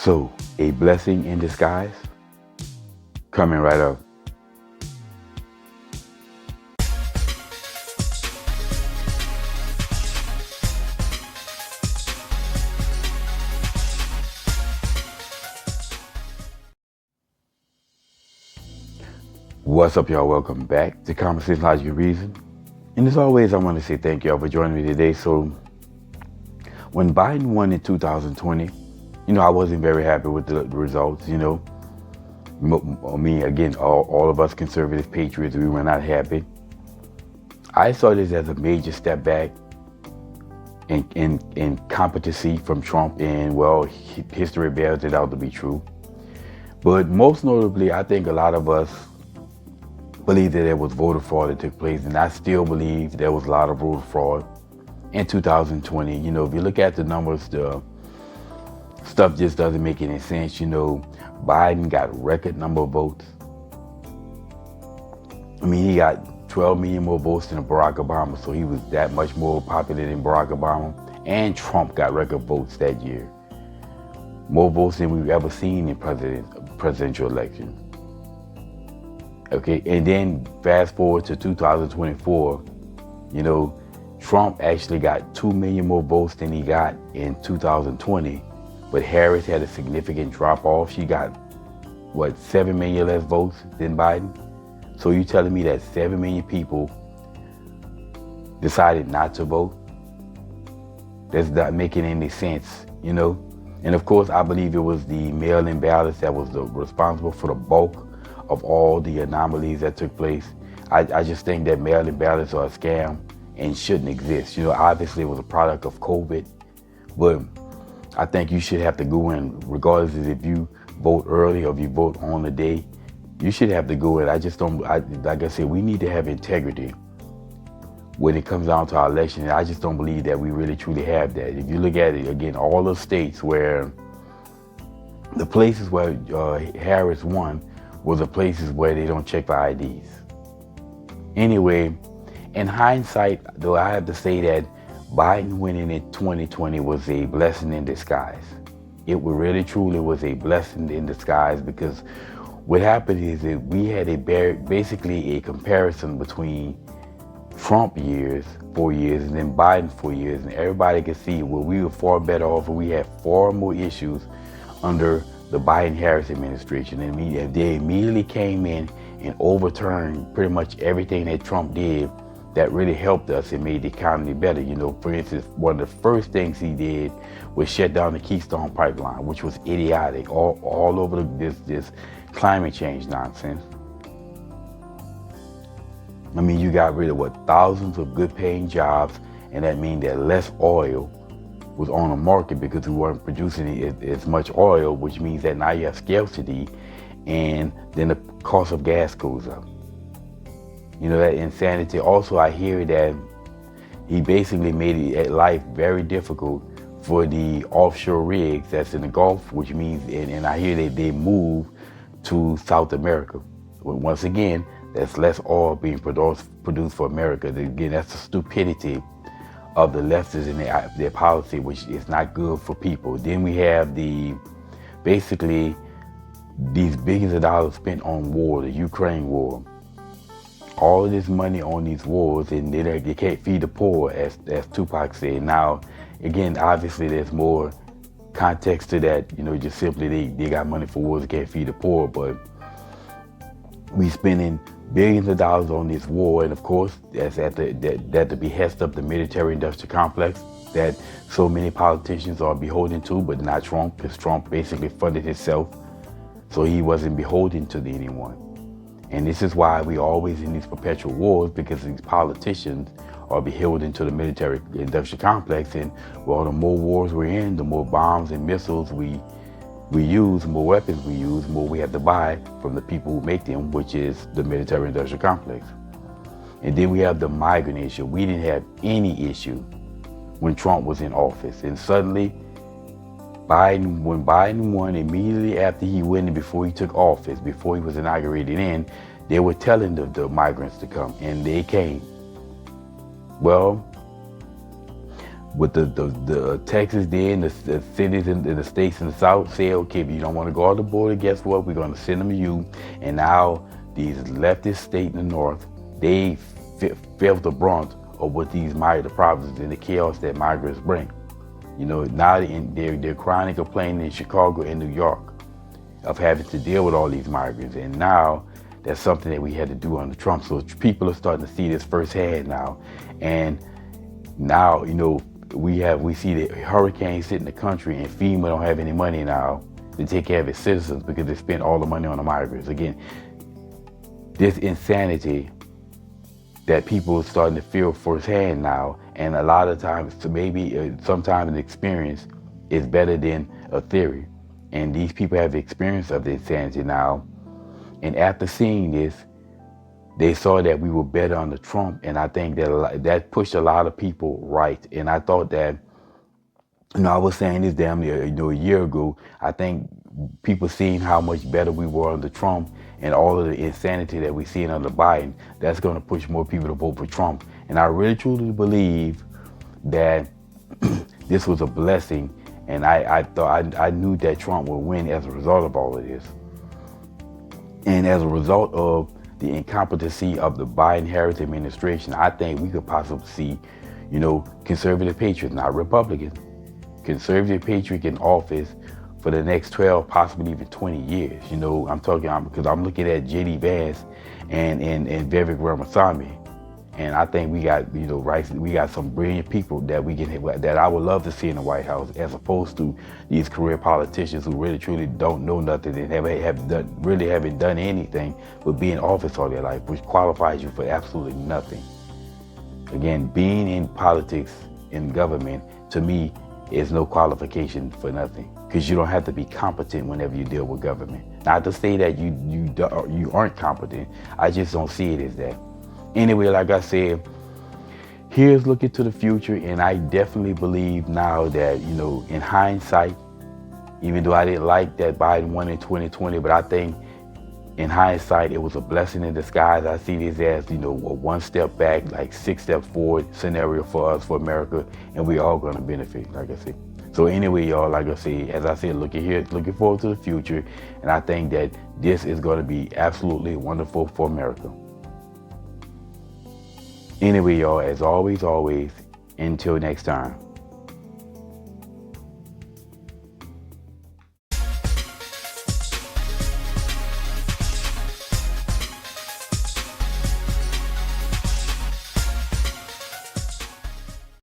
So, a blessing in disguise? Coming right up. What's up, y'all? Welcome back to Conversation Logic and Reason. And as always, I want to say thank y'all for joining me today. So, when Biden won in 2020, I wasn't very happy with the results. Me, again, all of us conservative patriots, we were not happy. I saw this as a major step back in competency from Trump, and well, history bears it out to be true. But most notably, I think a lot of us believe that there was voter fraud that took place, and I still believe there was a lot of voter fraud in 2020. If you look at the numbers, the stuff just doesn't make any sense. Biden got a record number of votes. He got 12 million more votes than Barack Obama, so he was that much more popular than Barack Obama. And Trump got record votes that year. More votes than we've ever seen in presidential elections. Okay, and then fast forward to 2024, Trump actually got 2 million more votes than he got in 2020, but Harris had a significant drop off. She got, 7 million less votes than Biden? So you're telling me that 7 million people decided not to vote? That's not making any sense, And of course, I believe it was the mail-in ballots that was responsible for the bulk of all the anomalies that took place. I just think that mail-in ballots are a scam and shouldn't exist. Obviously it was a product of COVID, but I think you should have to go in, regardless of if you vote early or if you vote on the day, you should have to go in. Like I said, we need to have integrity when it comes down to our election. And I just don't believe that we really truly have that. If you look at it, again, all the states where the places where Harris won were the places where they don't check for IDs. Anyway, in hindsight, though, I have to say that Biden winning in 2020 was a blessing in disguise. It really truly was a blessing in disguise, because what happened is that we had basically a comparison between Trump years, 4 years, and then Biden 4 years, and everybody could see we were far better off, and we had far more issues under the Biden-Harris administration. And they immediately came in and overturned pretty much everything that Trump did that really helped us and made the economy better. For instance, one of the first things he did was shut down the Keystone Pipeline, which was idiotic, all over this climate change nonsense. You got rid of thousands of good paying jobs, and that means that less oil was on the market because we weren't producing as much oil, which means that now you have scarcity, and then the cost of gas goes up. That insanity. Also, I hear that he basically made life very difficult for the offshore rigs that's in the Gulf, which means, and I hear they move to South America. Once again, there's less oil being produced for America. Again, that's the stupidity of the leftists and their policy, which is not good for people. Then we have basically these billions of dollars spent on war, the Ukraine war. All of this money on these wars, and they can't feed the poor, as Tupac said. Now, again, obviously there's more context to that. Just simply they got money for wars, they can't feed the poor, but we spending billions of dollars on this war, and of course, that's at the behest of the military-industrial complex that so many politicians are beholden to, but not Trump, because Trump basically funded himself, so he wasn't beholden to anyone. And this is why we always in these perpetual wars, because these politicians are beholden to the military-industrial complex, and the more wars we're in, the more bombs and missiles we use, more weapons we use, more we have to buy from the people who make them, which is the military-industrial complex. And then we have the migrant issue. We didn't have any issue when Trump was in office. And suddenly, when Biden won, immediately after he won and before he took office, before he was inaugurated in, they were telling the migrants to come, and they came. Well, what the Texas did, and the cities in the states in the South said, okay, if you don't want to go on the border, guess what? We're going to send them to you. And now these leftist states in the North, they felt the brunt of what these migrant problems and the chaos that migrants bring. You know, now they're crying and complaining in Chicago and New York of having to deal with all these migrants. And now that's something that we had to do under Trump. So people are starting to see this firsthand now. And now, you know, we see the hurricanes hitting the country, and FEMA don't have any money now to take care of its citizens because they spent all the money on the migrants. Again, this insanity that people are starting to feel firsthand now, and a lot of times, sometimes an experience is better than a theory. And these people have the experience of the insanity now. And after seeing this, they saw that we were better under Trump, and I think that pushed a lot of people right. And I thought that, you know, I was saying this damn near, you know, a year ago. I think people seeing how much better we were under Trump and all of the insanity that we see under Biden, that's going to push more people to vote for Trump. And I really truly believe that this was a blessing, and I knew that Trump would win as a result of all of this. And as a result of the incompetency of the Biden-Harris administration, I think we could possibly see, you know, conservative patriots, not Republicans, conservative patriots in office for the next 12, possibly even 20 years. You know, I'm talking because I'm looking at J.D. Vance and Vivek Ramaswamy, and I think we got, you know, we got some brilliant people that I would love to see in the White House, as opposed to these career politicians who really truly don't know nothing and haven't done anything but be in office all their life, which qualifies you for absolutely nothing. Again, being in politics, in government, to me, is no qualification for nothing, because you don't have to be competent whenever you deal with government. Not to say that you aren't competent. I just don't see it as that. Anyway, like I said, here's looking to the future, and I definitely believe now that, you know, in hindsight, even though I didn't like that Biden won in 2020, but I think in hindsight, it was a blessing in disguise. I see this as, you know, a one step back, like 6 steps forward scenario for us, for America, and we all gonna benefit, like I said. So anyway, y'all, like I said, as I said, looking forward to the future, and I think that this is gonna be absolutely wonderful for America. Anyway, y'all, as always, until next time.